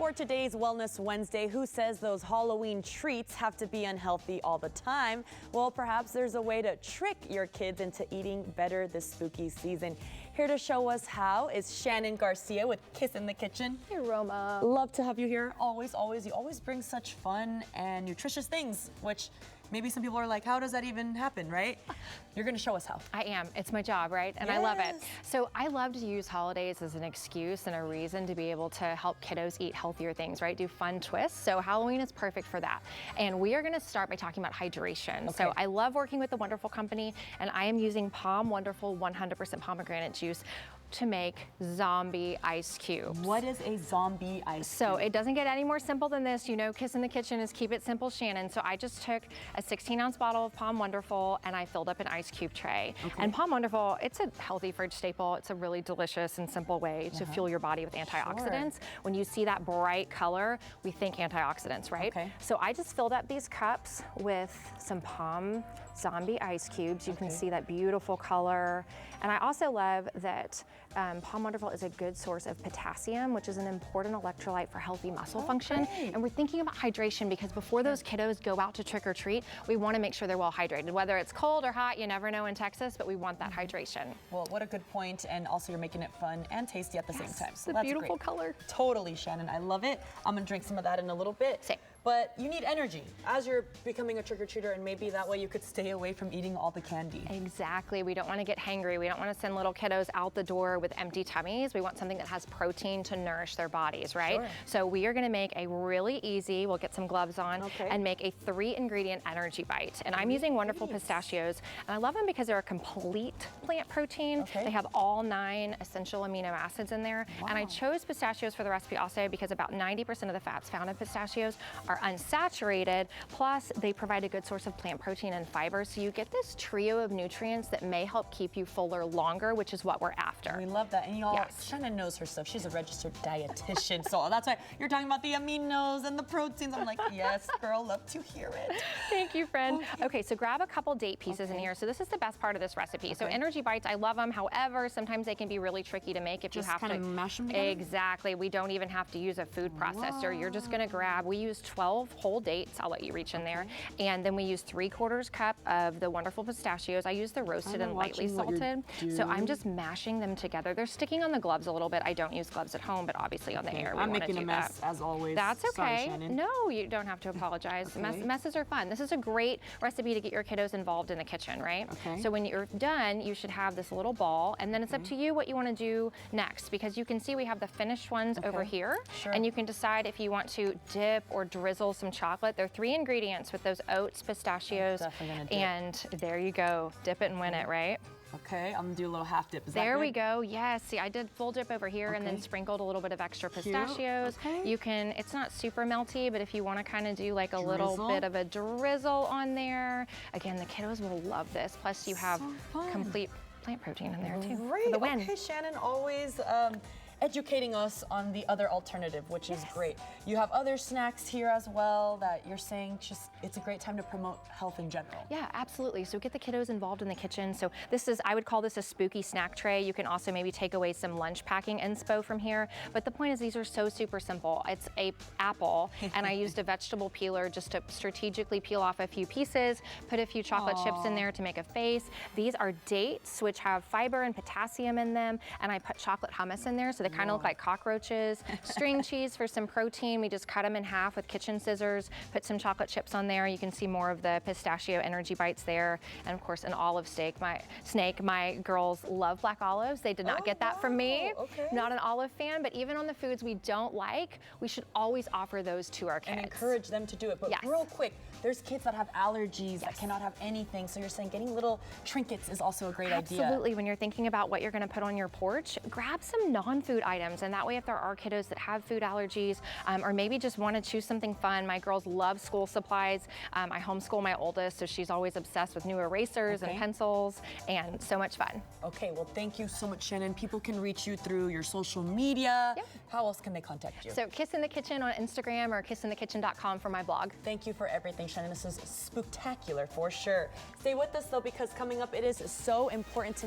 For today's Wellness Wednesday, who says those Halloween treats have to be unhealthy all the time? Well, perhaps there's a way to trick your kids into eating better this spooky season. Here to show us how is Shannon Garcia with Kiss in the Kitchen. Hey, Roma. Love to have you here. Always. You always bring such fun and nutritious things, which maybe some people are like, how does that even happen, right? You're gonna show us how. I am. It's my job, right? And I love it. So I love to use holidays as an excuse and a reason to be able to help kiddos eat healthier things, right? Do fun twists. So Halloween is perfect for that. And we are gonna start by talking about hydration. So I love working with the wonderful company, and I am using Palm Wonderful 100% pomegranate juice to make zombie ice cubes. What is a zombie ice cube? So it doesn't get any more simple than this. You know, Kiss in the Kitchen is keep it simple, Shannon. So I just took a 16-ounce bottle of Palm Wonderful and I filled up an ice cube tray. And Palm Wonderful, it's a healthy fridge staple. It's a really delicious and simple way to fuel your body with antioxidants. When you see that bright color, we think antioxidants, right? So I just filled up these cups with some Palm zombie ice cubes. You can see that beautiful color. And I also love that Palm Wonderful is a good source of potassium, which is an important electrolyte for healthy muscle function. And we're thinking about hydration because before those kiddos go out to trick or treat, we want to make sure they're well hydrated. Whether it's cold or hot, you never know in Texas, but we want that hydration. Well, what a good point. And also you're making it fun and tasty at the same time. So the beautiful color. Totally, Shannon. I love it. I'm gonna drink some of that in a little bit. Same. But you need energy as you're becoming a trick-or-treater, and maybe that way you could stay away from eating all the candy. Exactly. We don't want to get hangry. We don't want to send little kiddos out the door with empty tummies. We want something that has protein to nourish their bodies, right? So we are going to make a really easy, we'll get some gloves on, and make a 3-ingredient energy bite. And I'm using wonderful pistachios. And I love them because they're a complete plant protein. They have all 9 essential amino acids in there. And I chose pistachios for the recipe also because about 90% of the fats found in pistachios are unsaturated, plus they provide a good source of plant protein and fiber, so you get this trio of nutrients that may help keep you fuller longer, which is what we're after. We love that. And y'all, Shannon knows her stuff. She's a registered dietitian, so that's why you're talking about the aminos and the proteins. I'm like, yes, girl, love to hear it. Thank you, friend. Okay, so grab a couple date pieces in here. So this is the best part of this recipe. So energy bites, I love them. However, sometimes they can be really tricky to make if you have to mash them together? Exactly. We don't even have to use a food processor. You're just gonna grab, we use 12 whole dates. I'll let you reach in there. And then we use 3/4 cup of the wonderful pistachios. I use the roasted and lightly salted. So I'm just mashing them together. They're sticking on the gloves a little bit. I don't use gloves at home, but obviously on the air we want to do that. I'm making a mess as always. That's okay. Sorry, No, you don't have to apologize. Messes are fun. This is a great recipe to get your kiddos involved in the kitchen, right? So when you're done, you should have this little ball, and then it's up to you what you want to do next, because you can see we have the finished ones over here, and you can decide if you want to dip or drizzle some chocolate. There are 3 ingredients with those oats, pistachios, and there you go. Dip it and win it, right? Okay, I'm gonna do a little half dip. Is that there good? we go. Yes, see, I did full dip over here and then sprinkled a little bit of extra pistachios. You can, it's not super melty, but if you want to kind of do like a little bit of a drizzle on there, again, the kiddos will love this. Plus you have complete plant protein in there too. Great. The win. Okay, Shannon, always educating us on the other alternative, which is great. You have other snacks here as well that you're saying just it's a great time to promote health in general. Yeah, absolutely. So get the kiddos involved in the kitchen. So this is, I would call this a spooky snack tray. You can also maybe take away some lunch packing inspo from here. But the point is these are so super simple. It's a apple and I used a vegetable peeler just to strategically peel off a few pieces, put a few chocolate chips in there to make a face. These are dates, which have fiber and potassium in them. And I put chocolate hummus in there, so they kind of look like cockroaches. String cheese for some protein. We just cut them in half with kitchen scissors, put some chocolate chips on there. You can see more of the pistachio energy bites there. And of course, an olive steak. My girls love black olives. They did not get that from me. Not an olive fan, but even on the foods we don't like, we should always offer those to our kids. And encourage them to do it. But real quick, there's kids that have allergies that cannot have anything. So you're saying getting little trinkets is also a great idea. Absolutely. When you're thinking about what you're going to put on your porch, grab some non-food items. And that way, if there are kiddos that have food allergies or maybe just want to choose something fun, my girls love school supplies. I homeschool my oldest, so she's always obsessed with new erasers and pencils, and so much fun. Okay, well, thank you so much, Shannon. People can reach you through your social media. How else can they contact you? So Kiss in the Kitchen on Instagram or kissinthekitchen.com for my blog. Thank you for everything, Shannon. This is spectacular for sure. Stay with us, though, because coming up, it is so important to